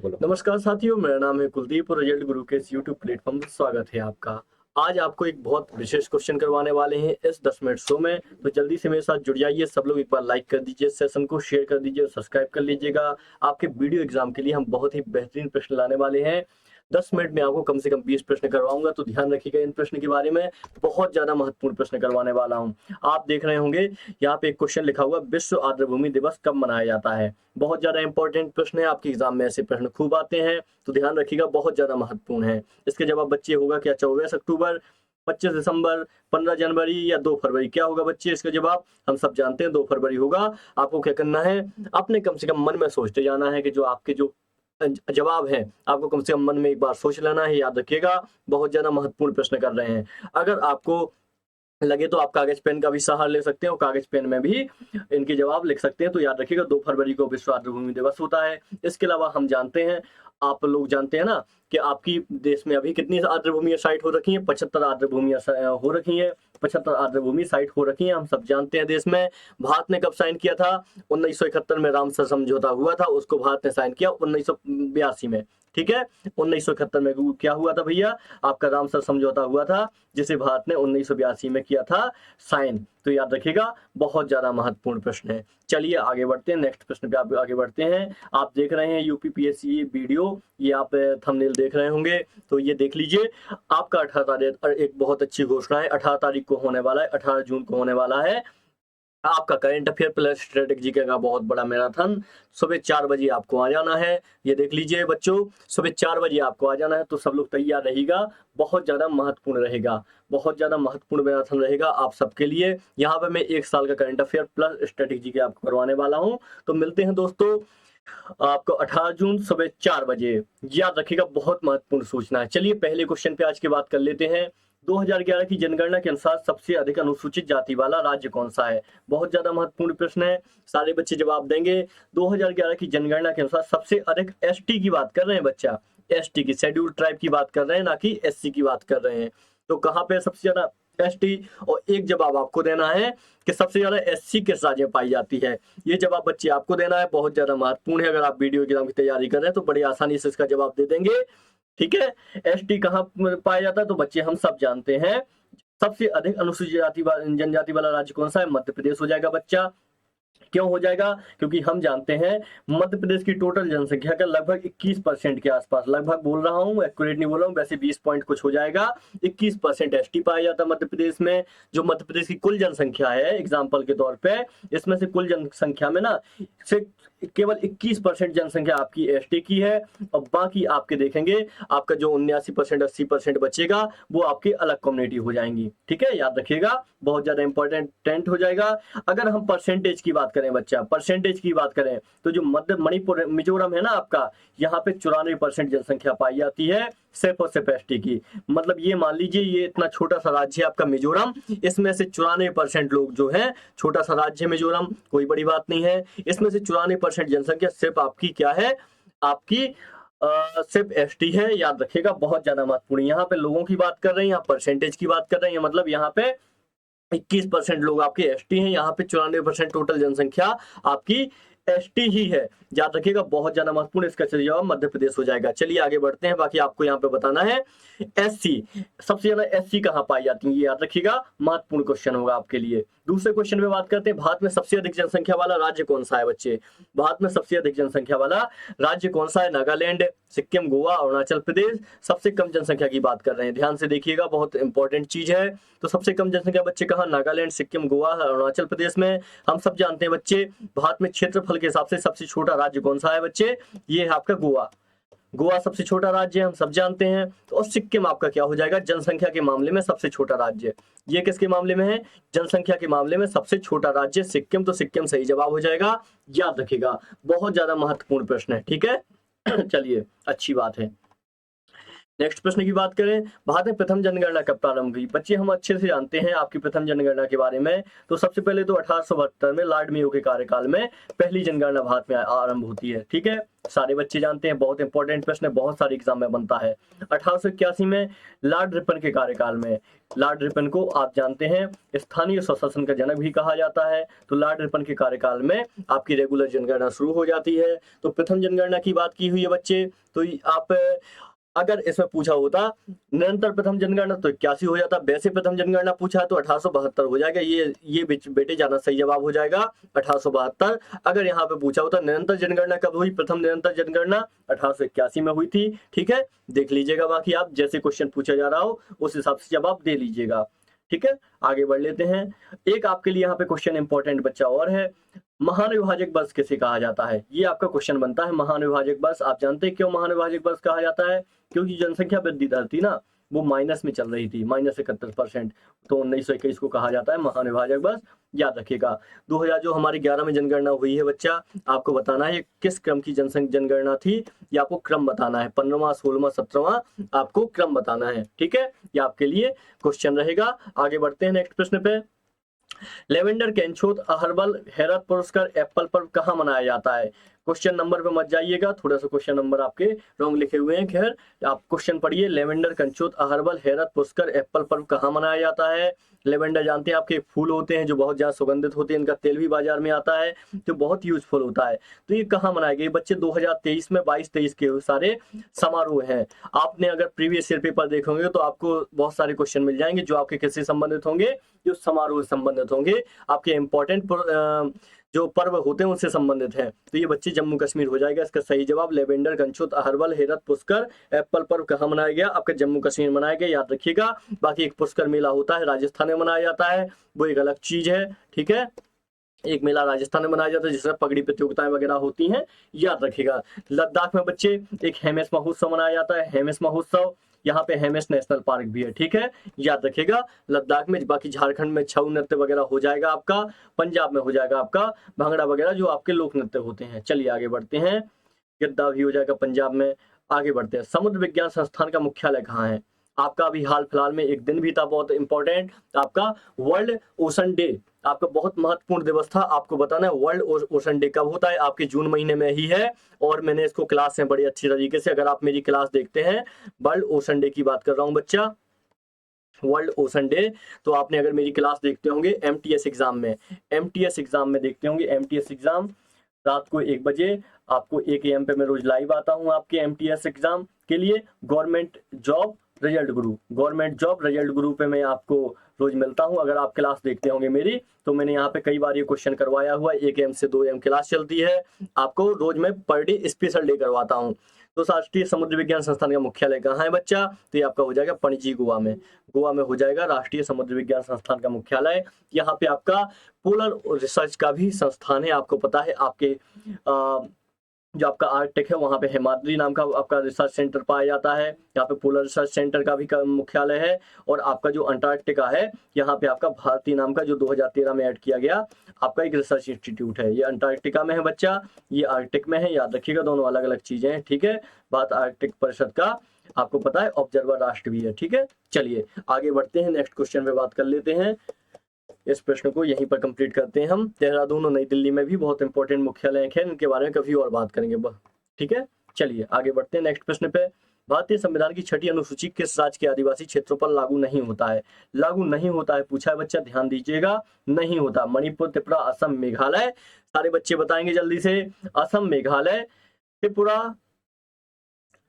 बोलो। नमस्कार साथियों, मेरा नाम है कुलदीप और रिजल्ट गुरु के इस यूट्यूब प्लेटफॉर्म पर स्वागत है आपका। आज आपको एक बहुत विशेष क्वेश्चन करवाने वाले हैं इस 10 मिनट शो में, तो जल्दी से मेरे साथ जुड़ जाइए। सब लोग एक बार लाइक कर दीजिए, सेशन को शेयर कर दीजिए और सब्सक्राइब कर लीजिएगा। आपके वीडियो एग्जाम के लिए हम बहुत ही बेहतरीन प्रश्न लाने वाले हैं। 10 मिनट में आपको कम से कम 20 प्रश्न करवाऊंगा, तो ध्यान रखिएगा इन प्रश्न के बारे में। बहुत ज्यादा महत्वपूर्ण प्रश्न करवाने वाला हूँ। आप देख रहे होंगे यहाँ पे एक क्वेश्चन लिखा हुआ, विश्व आर्द्रभूमि दिवस कब मनाया जाता है। बहुत ज्यादा इंपॉर्टेंट प्रश्न है, आपके एग्जाम में ऐसे प्रश्न खूब आते हैं, तो ध्यान रखिएगा, बहुत ज्यादा महत्वपूर्ण है। इसके जवाब बच्चे होगा क्या 24 अक्टूबर, 25 दिसंबर, 15 जनवरी या 2 फरवरी। क्या होगा बच्चे इसका जवाब? हम सब जानते हैं 2 फरवरी होगा। आपको क्या करना है, अपने कम से कम मन में सोचते जाना है कि जो आपके जो जवाब है आपको कम से कम मन में एक बार सोच लेना है। याद रखिएगा, बहुत ज्यादा महत्वपूर्ण प्रश्न कर रहे हैं। अगर आपको लगे तो आप कागज पेन का भी सहारा ले सकते हैं और कागज पेन में भी इनके जवाब लिख सकते हैं। तो याद रखिएगा 2 फरवरी को विश्व आर्द्रभूमि दिवस होता है। इसके अलावा हम जानते हैं, आप लोग जानते हैं ना कि आपकी देश में अभी कितनी आर्द्रभूमि साइट हो रखी है? 75 आर्द्रभूमि हो रखी है। 75 आर्द्रभूमि साइट हो रखी है, हम सब जानते हैं। देश में भारत ने कब साइन किया था? 1971 में रामसर समझौता हुआ था, उसको भारत ने साइन किया 1982 में। ठीक है, 1971 में क्या हुआ था भैया? आपका रामसर समझौता हुआ था, जिसे भारत ने 1982 में किया था साइन। तो याद रखिएगा, बहुत ज्यादा महत्वपूर्ण प्रश्न है। चलिए आगे बढ़ते हैं, नेक्स्ट प्रश्न पे आप आगे बढ़ते हैं। आप देख रहे हैं यूपीपीएससी वीडियो, ये आप थंबनेल देख रहे होंगे, तो ये देख लीजिए। आपका 18 तारीख, एक बहुत अच्छी घोषणा है, 18 तारीख को होने वाला है, 18 जून को होने वाला है आपका करंट अफेयर प्लस स्ट्रेटेजी का बहुत बड़ा मैराथन। सुबह 4 बजे आपको आ जाना है। ये देख लीजिए बच्चों, सुबह 4 बजे आपको आ जाना है, तो सब लोग तैयार रहिएगा। बहुत ज्यादा महत्वपूर्ण रहेगा, बहुत ज्यादा महत्वपूर्ण मैराथन रहेगा आप सबके लिए। यहाँ पे मैं 1 साल का करंट अफेयर प्लस स्ट्रेटेजी के आपको करवाने वाला हूँ। तो मिलते हैं दोस्तों आपको 18 जून सुबह 4 बजे। याद रखिएगा, बहुत महत्वपूर्ण सूचना है। चलिए पहले क्वेश्चन पे आज की बात कर लेते हैं। 2011 की जनगणना के अनुसार सबसे अधिक अनुसूचित जाति वाला राज्य कौन सा है? बहुत ज्यादा महत्वपूर्ण प्रश्न है, सारे बच्चे जवाब देंगे। 2011 की जनगणना के अनुसार सबसे अधिक एसटी की बात कर रहे हैं बच्चा, एसटी की, शेड्यूल ट्राइब की बात कर रहे हैं, ना कि एससी की बात कर रहे हैं। तो कहाँ पे सबसे ज्यादा एसटी? और एक जवाब आपको देना है कि सबसे ज्यादा एससी किस राज्य में पाई जाती है। ये जवाब बच्चे आपको देना है, बहुत ज्यादा महत्वपूर्ण है। अगर आप वीडियो एग्जाम की तैयारी कर रहे हैं तो बड़ी आसानी से इसका जवाब दे देंगे। ठीक है, एसटी कहाँ पाया जाता है? तो बच्चे हम सब जानते हैं, सबसे अधिक अनुसूचित जाति जनजाति वाला राज्य कौन सा है? मध्य प्रदेश हो जाएगा बच्चा। क्यों हो जाएगा? क्योंकि हम जानते हैं मध्य प्रदेश की टोटल जनसंख्या का लगभग 21% के आसपास, लगभग बोल रहा हूँ, एक्यूरेट नहीं बोल रहा हूँ, वैसे 20 पॉइंट कुछ हो जाएगा, 21% एसटी पाया जाता है मध्य प्रदेश में। जो मध्य प्रदेश की कुल जनसंख्या है, एग्जाम्पल के तौर पे, इसमें से कुल जनसंख्या में ना से केवल 21% जनसंख्या आपकी एसटी की है, और बाकी आपके देखेंगे आपका जो 79% 80% बचेगा वो आपकी अलग कम्युनिटी हो जाएंगी। ठीक है, याद रखिएगा, बहुत ज्यादा इंपॉर्टेंट हो जाएगा। अगर हम परसेंटेज की बात करें बच्चा, परसेंटेज की बात करें, तो जो मध्य मणिपुर मिजोरम है ना आपका, यहाँ पे 94% जनसंख्या पाई जाती है सिर्फ और सिर्फ एसटी की। मतलब ये मान लीजिए, ये इतना छोटा सा राज्य है आपका मिजोरम, इसमें से 94% लोग जो है, छोटा सा राज्य है मिजोरम, कोई बड़ी बात नहीं है, इसमें से 94% जनसंख्या सिर्फ आपकी क्या है? आपकी सिर्फ एसटी है। याद रखिएगा, बहुत ज्यादा महत्वपूर्ण। यहाँ पे लोगों की बात कर रहे हैं, यहाँ परसेंटेज की बात कर रहे हैं, मतलब यहाँ पे 21% लोग आपके एसटी हैं, यहाँ पे 94% टोटल जनसंख्या आपकी एसटी ही है। याद रखिएगा, बहुत ज्यादा महत्वपूर्ण, इसका सही जवाब मध्य प्रदेश हो जाएगा। चलिए आगे बढ़ते हैं, बाकी आपको यहाँ पे बताना है। एससी, सबसे ज्यादा एससी कहाँ पाई जाती है, ये याद रखिएगा, महत्वपूर्ण क्वेश्चन होगा आपके लिए। दूसरे क्वेश्चन पे बात करते हैं, भारत में सबसे अधिक जनसंख्या वाला राज्य कौन सा है बच्चे? भारत में सबसे अधिक जनसंख्या वाला राज्य कौन सा है? नागालैंड, सिक्किम, गोवा, अरुणाचल प्रदेश। सबसे कम जनसंख्या की बात कर रहे हैं, ध्यान से देखिएगा, बहुत इंपॉर्टेंट चीज है। तो सबसे कम जनसंख्या बच्चे कहाँ? नागालैंड, सिक्किम, गोवा, अरुणाचल प्रदेश में। हम सब जानते हैं बच्चे, भारत में क्षेत्रफल के हिसाब से सबसे छोटा राज्य कौन सा है बच्चे? ये है आपका गोवा। गोवा सबसे छोटा राज्य है, हम सब जानते हैं। तो और सिक्किम आपका क्या हो जाएगा? जनसंख्या के मामले में सबसे छोटा राज्य। ये किसके मामले में है? जनसंख्या के मामले में सबसे छोटा राज्य सिक्किम, तो सिक्किम सही जवाब हो जाएगा। याद रखिएगा, बहुत ज्यादा महत्वपूर्ण प्रश्न है। ठीक है चलिए, अच्छी बात है। नेक्स्ट प्रश्न की बात करें, भारत में प्रथम जनगणना कब प्रारंभ हुई? बच्चे हम अच्छे से जानते हैं आपकी प्रथम जनगणना के बारे में। तो सबसे पहले तो 1872 में लॉर्ड मेयो के कार्यकाल में पहली जनगणना भारत में आरंभ होती है। ठीक है, सारे बच्चे जानते हैं, बहुत इंपॉर्टेंट प्रश्न है, बहुत सारे एग्जाम में बनता है। 1881 में लॉर्ड रिपन के कार्यकाल में, लॉर्ड रिपन को आप जानते हैं स्थानीय स्वशासन का जनक भी कहा जाता है। तो लॉर्ड रिपन के कार्यकाल में आपकी रेगुलर जनगणना शुरू हो जाती है। तो प्रथम जनगणना की बात की हुई है बच्चे। तो आप अगर इसमें पूछा होता निरंतर प्रथम जनगणना तो 81 हो जाता, वैसे प्रथम जनगणना पूछा है तो 1872 हो जाएगा। ये बेटे जाना सही जवाब हो जाएगा 1872। अगर यहाँ पे पूछा होता निरंतर जनगणना कब हुई, प्रथम निरंतर जनगणना 1881 में हुई थी। ठीक है, देख लीजिएगा, बाकी आप जैसे क्वेश्चन पूछा जा रहा हो उस हिसाब से जवाब दे लीजिएगा। ठीक है, आगे बढ़ लेते हैं। एक आपके लिए यहाँ पे क्वेश्चन इंपॉर्टेंट बच्चा और है, महान विभाजक वर्ष किसे कहा जाता है? ये आपका क्वेश्चन बनता है। महान विभाजक वर्ष आप जानते हैं क्यों महान विभाजक वर्ष कहा जाता है? क्योंकि जनसंख्या वृद्धि दर थी ना, वो माइनस में चल रही थी, -71%। तो 1921 को कहा जाता है महान विभाजक वर्ष, याद रखिएगा। 2000 जो हमारी 11 में जनगणना हुई है बच्चा, आपको बताना है किस क्रम की जनगणना थी, ये आपको क्रम बताना है। 15वां, 16वां, 17वां आपको क्रम बताना है। ठीक है, ये आपके लिए क्वेश्चन रहेगा। आगे बढ़ते हैं नेक्स्ट प्रश्न पे। लेवेंडर कैंछोत अहरबल हेरत पुरस्कार एप्पल पर्व कहाँ मनाया जाता है? क्वेश्चन नंबर पे मत जाइएगा, थोड़ा सा क्वेश्चन नंबर आपके रॉन्ग लिखे हुए हैं। खैर आप क्वेश्चन पढ़िए, लेवेंडर कंचोत अहरबल हेरत पुरस्कार एप्पल पर्व कहाँ मनाया जाता है? लेवेंडर जानते हैं आपके फूल होते हैं जो बहुत ज्यादा सुगंधित होते हैं, इनका तेल भी बाजार में आता है, तो बहुत यूजफुल होता है। तो ये कहाँ मनाए गए बच्चे? 2023 में 22-23 के सारे समारोह हैं। आपने अगर प्रीवियस ईयर पेपर देखोगे तो आपको बहुत सारे क्वेश्चन मिल जाएंगे जो आपके किससे संबंधित होंगे, जो समारोह संबंधित होंगे, आपके इंपॉर्टेंट जो पर्व होते हैं उनसे संबंधित है। तो ये बच्चे जम्मू कश्मीर हो जाएगा इसका सही जवाब। लेवेंडर कंचुत अहरबल हेरत पुष्कर एप्पल पर्व कहाँ मनाया गया? आपके जम्मू कश्मीर मनाया गया, याद रखिएगा। बाकी एक पुष्कर मेला होता है राजस्थान में मनाया जाता है, वो एक अलग चीज है। ठीक है, एक मेला राजस्थान में मनाया जाता है जिसमें पगड़ी प्रतियोगिताएं वगैरह होती हैं, याद रखिएगा। लद्दाख में बच्चे एक हेमेस महोत्सव मनाया जाता है, हेमेस महोत्सव, यहाँ पे हेमेस नेशनल पार्क भी है। ठीक है, याद रखिएगा लद्दाख में। बाकी झारखंड में छऊ नृत्य वगैरह हो जाएगा आपका, पंजाब में हो जाएगा आपका भांगड़ा वगैरह जो आपके लोक नृत्य होते हैं। चलिए आगे बढ़ते हैं, गिद्दा भी हो जाएगा पंजाब में। आगे बढ़ते हैं, समुद्र विज्ञान संस्थान का मुख्यालय कहाँ है? आपका अभी हाल फिलहाल में एक दिन भी था बहुत इंपॉर्टेंट, आपका वर्ल्ड ओशन डे, आपका बहुत महत्वपूर्ण दिवस था। आपको बताना है वर्ल्ड ओशन डे कब होता है, आपके जून महीने में ही है। और मैंने इसको क्लास में बड़ी अच्छी तरीके से, अगर आप मेरी क्लास देखते हैं, वर्ल्ड ओशन डे की बात कर रहा हूँ बच्चा, वर्ल्ड ओशन डे। तो आपने अगर मेरी क्लास देखते होंगे एमटीएस एग्जाम में देखते होंगे, एमटीएस एग्जाम रात को 1 बजे, आपको 1 AM पे मैं रोज लाइव आता हूँ आपके एमटीएस एग्जाम के लिए। गवर्नमेंट जॉब रिजल्ट गुरु पे मैं आपको रोज मिलता हूँ। अगर आप क्लास देखते होंगे मेरी, तो मैंने यहाँ पे कई बार ये क्वेश्चन करवाया हुआ है। 1 AM से 2 AM क्लास चलती है, आपको रोज मैं पर डे स्पेशल डे करवाता हूँ। तो राष्ट्रीय समुद्र विज्ञान संस्थान का मुख्यालय कहाँ है बच्चा? तो ये आपका हो जाएगा पणजी, गोवा में हो जाएगा राष्ट्रीय समुद्र विज्ञान संस्थान का मुख्यालय। यहाँ पे आपका पोलर रिसर्च का भी संस्थान है, आपको पता है। आपके जो आपका आर्कटिक है वहाँ पे हिमाद्री नाम का आपका रिसर्च सेंटर पाया जाता है, यहाँ पे पोलर रिसर्च सेंटर का भी मुख्यालय है। और आपका जो अंटार्कटिका है, यहाँ पे आपका भारती नाम का जो 2013 में ऐड किया गया आपका एक रिसर्च इंस्टीट्यूट है, ये अंटार्कटिका में है बच्चा, ये आर्कटिक में है, याद रखिएगा दोनों अलग अलग चीजें हैं। ठीक है, बात आर्कटिक परिषद का आपको पता है ऑब्जर्वर राष्ट्र भी है। ठीक है, चलिए आगे बढ़ते हैं, नेक्स्ट क्वेश्चन पे बात कर लेते हैं। इस प्रश्न को यहीं पर कंप्लीट करते हैं हम। देहरादून और नई दिल्ली में भी बहुत इंपॉर्टेंट मुख्यालय हैं, इनके बारे में कभी और बात करेंगे। ठीक है, चलिए आगे बढ़ते हैं नेक्स्ट प्रश्न पे। भारतीय संविधान की 6ठी अनुसूची किस राज्य के आदिवासी क्षेत्रों पर लागू नहीं होता है? लागू नहीं होता है पूछा है बच्चा, ध्यान दीजिएगा, नहीं होता। मणिपुर, त्रिपुरा, असम, मेघालय, सारे बच्चे बताएंगे जल्दी से। असम, मेघालय, त्रिपुरा।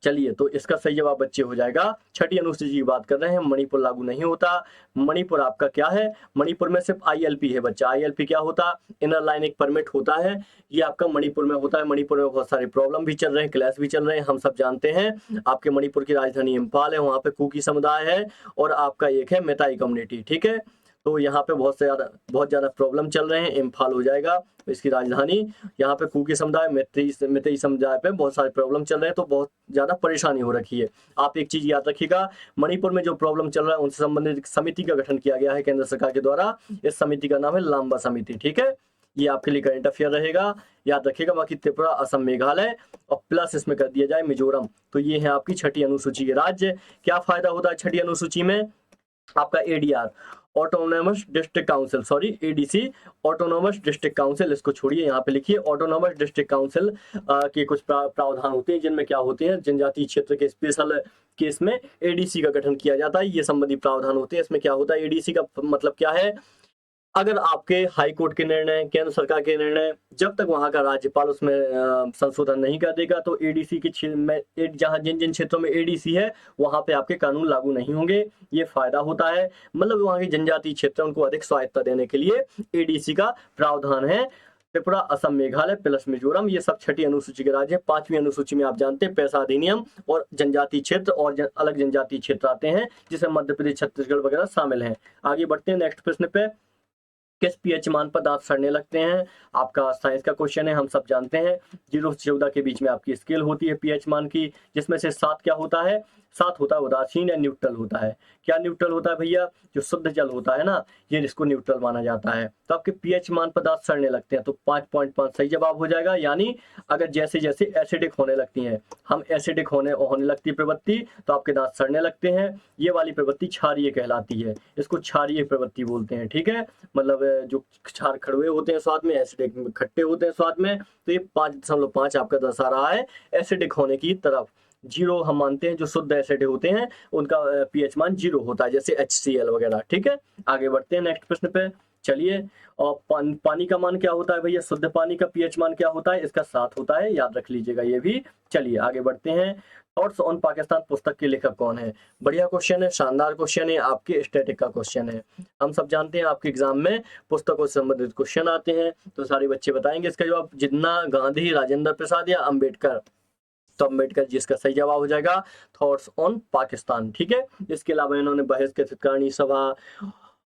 चलिए, तो इसका सही जवाब बच्चे हो जाएगा 6ठी अनुसूची की बात कर रहे हैं, मणिपुर लागू नहीं होता। मणिपुर आपका क्या है? मणिपुर में सिर्फ ILP है बच्चा। ILP क्या होता? इनर लाइन एक परमिट होता है, ये आपका मणिपुर में होता है। मणिपुर में बहुत सारे प्रॉब्लम भी चल रहे हैं, क्लैश भी चल रहे हैं, हम सब जानते हैं। आपके मणिपुर की राजधानी इम्फाल है, वहाँ पे कुकी समुदाय है, और आपका एक है मेताई कम्युनिटी। ठीक है, तो यहाँ पे बहुत ज़्यादा प्रॉब्लम चल रहे हैं। इम्फाल हो जाएगा इसकी राजधानी। यहाँ पे कुकी समुदाय, मेतई समुदाय पे बहुत सारे प्रॉब्लम चल रहे हैं, तो बहुत ज़्यादा परेशानी हो रखी है। आप एक चीज़ याद रखिएगा, मणिपुर में जो प्रॉब्लम चल रहा है उनसे संबंधित समिति का गठन किया गया है केंद्र सरकार के द्वारा। इस समिति का नाम है लांबा समिति। ठीक है, ये आपके लिए करंट अफेयर रहेगा, याद रखिएगा। बाकी त्रिपुरा, असम, मेघालय और प्लस इसमें कर दिया जाए मिजोरम। तो ये है आपकी छठी अनुसूची के राज्य। क्या फायदा होता है छठी अनुसूची में? आपका ADR, autonomous district council, sorry ADC, autonomous district council, इसको छोड़िए, यहाँ पे लिखिए ऑटोनोमस डिस्ट्रिक्ट काउंसिल के कुछ प्रावधान होते हैं, जिनमें क्या होते हैं, जनजातीय क्षेत्र के स्पेशल केस में एडीसी का गठन किया जाता है। ये संबंधी प्रावधान होते हैं। इसमें क्या होता है, एडीसी का मतलब क्या है? अगर आपके हाई कोर्ट के निर्णय, केंद्र सरकार के निर्णय, जब तक वहां का राज्यपाल उसमें संशोधन नहीं कर देगा, तो एडीसी के में जहां जिन जिन क्षेत्रों में एडीसी है वहां पे आपके कानून लागू नहीं होंगे। ये फायदा होता है, मतलब वहां के जनजातीय क्षेत्र उनको अधिक स्वायत्तता देने के लिए एडीसी का प्रावधान है। त्रिपुरा, असम, मेघालय प्लस मिजोरम, ये सब छठी अनुसूची के राज्य हैं। 5वीं अनुसूची में आप जानते हैं पैसा अधिनियम और जनजातीय क्षेत्र और अलग जनजातीय क्षेत्र आते हैं, जिसमें मध्य प्रदेश, छत्तीसगढ़ वगैरह शामिल हैं। आगे बढ़ते हैं नेक्स्ट प्रश्न पे। किस पीएच मान पर दांत सड़ने लगते हैं? आपका साइंस का क्वेश्चन है, हम सब जानते हैं 0 से 14 के बीच में आपकी स्केल होती है पीएच मान की, जिसमें से 7 क्या होता है? 7 होता है उदासीन या न्यूट्रल होता है। क्या न्यूट्रल होता है भैया? जो शुद्ध जल होता है ना, ये इसको न्यूट्रल माना जाता है। तो आपके पीएच मान पर दांत सड़ने लगते हैं, तो 5.5 सही जवाब हो जाएगा। यानी अगर जैसे जैसे एसिडिक होने लगती हैं, हम एसिडिक होने लगती प्रवृत्ति, तो आपके दांत सड़ने लगते हैं। ये वाली प्रवृत्ति क्षारीय कहलाती है, इसको क्षारीय प्रवृत्ति बोलते हैं, ठीक है। मतलब जो क्षार खड़ुए होते हैं स्वाद में, एसिडिक खट्टे होते हैं स्वाद में, तो ये 5.5 आपका दर्शा रहा है एसिडिक होने की तरफ। 0 हम मानते हैं जो शुद्ध एसिड होते हैं उनका पीएच मान 0 होता है, जैसे HCl वगैरह, ठीक है। आगे बढ़ते हैं नेक्स्ट प्रश्न पे, चलिए। और पानी का मान क्या होता है भैया? शुद्ध पानी का पीएच मान क्या होता है? इसका 7 होता है, याद रख लीजिएगा ये भी। चलिए आगे बढ़ते हैं। थॉट्स ऑन पाकिस्तान पुस्तक के लेखक कौन है? बढ़िया क्वेश्चन है, शानदार क्वेश्चन है, आपके स्टैटिक का क्वेश्चन है। हम सब जानते हैं आपके एग्जाम में पुस्तकों से संबंधित क्वेश्चन आते हैं, तो सारे बच्चे बताएंगे इसका जवाब। जिन्ना, गांधी, राजेंद्र प्रसाद या अंबेडकर? तो अंबेडकर जी इसका सही जवाब हो जाएगा, थॉट्स ऑन पाकिस्तान, ठीक है। इसके अलावा इन्होंने बहिष्कृत हितकारिणी सभा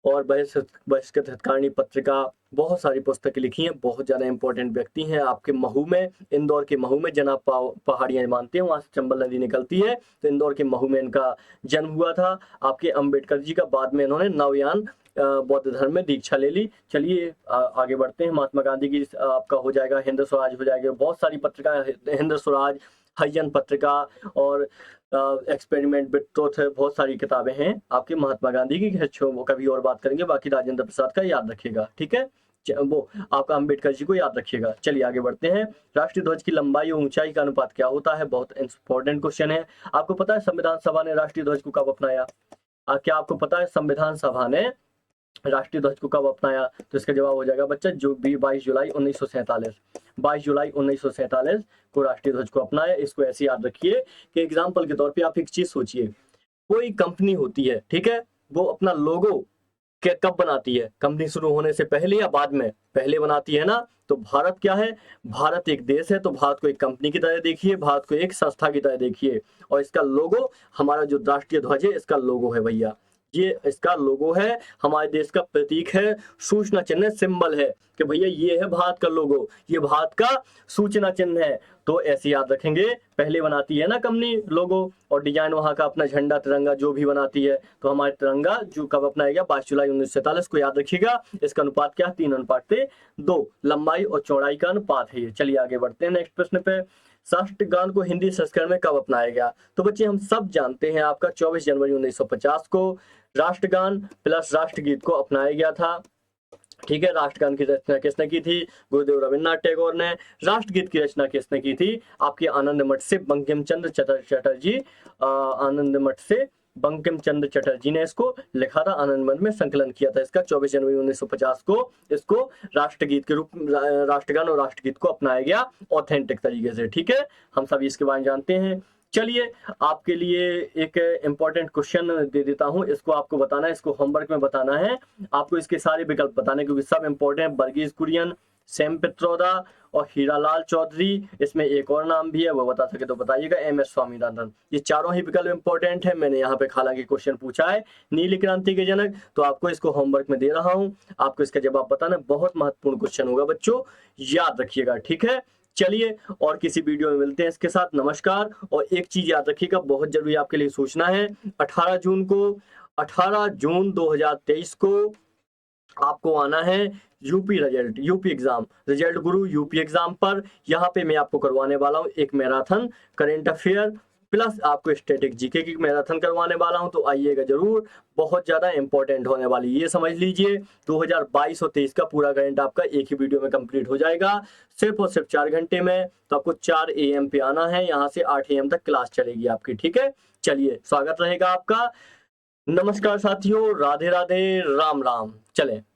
और बहिष्कृत हितकारिणी पत्रिका, बहुत सारी पुस्तकें लिखी हैं। बहुत ज्यादा इंपॉर्टेंट व्यक्ति हैं। आपके महू में, इंदौर के महू में, जनाब पहाड़ियां मानते हैं, वहां से चंबल नदी निकलती है, तो इंदौर के महू में इनका जन्म हुआ था। आपके अंबेडकर जी का बाद में इन्होंने नवयान बौद्ध धर्म में दीक्षा ले ली। चलिए आगे बढ़ते हैं। महात्मा गांधी की आपका हो जाएगा हिंद स्वराज हो जाएगा। बहुत सारी पत्रिका, हिंद स्वराज, हरिजन पत्रिका और एक्सपेरिमेंट विद ट्रुथ, बहुत सारी किताबें हैं आपके महात्मा गांधी की। वो कभी और बात करेंगे। बाकी राजेंद्र प्रसाद का याद रखिएगा, ठीक है। वो आपका अंबेडकर जी को याद रखिएगा। चलिए आगे बढ़ते हैं। राष्ट्रीय ध्वज की लंबाई और ऊंचाई का अनुपात क्या होता है? बहुत इंपॉर्टेंट क्वेश्चन है। आपको पता है संविधान सभा ने राष्ट्रीय ध्वज को कब अपनाया? क्या आपको पता है संविधान सभा ने राष्ट्रीय ध्वज को कब अपनाया? तो इसका जवाब हो जाएगा बच्चा, जो भी 22 जुलाई 1947, 22 जुलाई 1947 को राष्ट्रीय ध्वज को अपनाया। इसको ऐसे याद रखिए कि एग्जाम्पल के तौर पे आप एक चीज सोचिए, कोई कंपनी होती है, ठीक है, वो अपना लोगो कब बनाती है? कंपनी शुरू होने से पहले या बाद में? पहले बनाती है ना। तो भारत क्या है? भारत एक देश है, तो भारत को एक कंपनी की तरह देखिए, भारत को एक संस्था की तरह देखिए। और इसका लोगो, हमारा जो राष्ट्रीय ध्वज है, इसका लोगो है भैया, ये इसका लोगो है, हमारे देश का प्रतीक है, सूचना चिन्ह, सिंबल है कि भैया ये है भारत का लोगो, ये भारत का सूचना चिन्ह है। तो ऐसे याद रखेंगे, पहले बनाती है ना कंपनी लोगो और डिजाइन वहां का अपना झंडा, तिरंगा जो भी बनाती है। तो हमारे तिरंगा जो कब अपनाया गया? 22 जुलाई 1947 को, याद रखिएगा। इसका अनुपात क्या? 3:2, लंबाई और चौड़ाई का अनुपात है ये। चलिए आगे बढ़ते हैं नेक्स्ट प्रश्न पे। राष्ट्रगान को हिंदी संस्करण में कब अपनाया गया? तो बच्चे हम सब जानते हैं आपका 24 जनवरी 1950 को राष्ट्रगान प्लस राष्ट्रगीत को अपनाया गया था, ठीक है। राष्ट्रगान की रचना किसने की थी? गुरुदेव रविन्द्रनाथ टैगोर ने। राष्ट्रगीत की रचना किसने की थी? आपके आनंद मठ से बंकिम चंद्र चटर्जी, आनंद मठ से बंकिम चंद्र चटर्जी ने इसको लिखा था, आनंद मठ में संकलन किया था इसका 24 जनवरी 1950 को। इसको राष्ट्रगीत के रूप, राष्ट्रगान और राष्ट्रगीत को अपनाया गया ऑथेंटिक तरीके से, ठीक है। हम सभी इसके बारे में जानते हैं। चलिए आपके लिए एक इंपॉर्टेंट क्वेश्चन दे देता हूं, इसको आपको बताना है, इसको होमवर्क में बताना है आपको। इसके सारे विकल्प बताने, क्योंकि सब इंपॉर्टेंट। वर्गीज कुरियन, सैम पित्रोदा और हीरालाल चौधरी, इसमें एक और नाम भी है, वो बता सके तो बताइएगा, MS स्वामीनाथन। ये चारों ही विकल्प इंपॉर्टेंट है। मैंने यहाँ पे हालांकि क्वेश्चन पूछा है नीली क्रांति के जनक, तो आपको इसको होमवर्क में दे रहा हूँ, आपको इसका जवाब बताना। बहुत महत्वपूर्ण क्वेश्चन होगा बच्चों, याद रखिएगा, ठीक है। चलिए और किसी वीडियो में मिलते हैं इसके साथ। नमस्कार। और एक चीज याद रखिएगा, बहुत जरूरी आपके लिए सूचना है, 18 जून 2023 को आपको आना है UP result, UP exam, result गुरु यूपी एग्जाम पर। यहाँ पे मैं आपको करवाने वाला हूँ एक मैराथन करंट अफेयर प्लस आपको स्टैटिक जीके की मैराथन करवाने वाला हूँ, तो आइएगा जरूर, बहुत ज्यादा इंपॉर्टेंट होने वाली। ये समझ लीजिए 2022 और 23 का पूरा करंट आपका एक ही वीडियो में कंप्लीट हो जाएगा, सिर्फ और सिर्फ 4 घंटे में। तो आपको 4 AM पे आना है, यहाँ से 8 AM तक क्लास चलेगी आपकी, ठीक है। चलिए, स्वागत रहेगा आपका। नमस्कार साथियों, राधे राधे, राम राम। चले।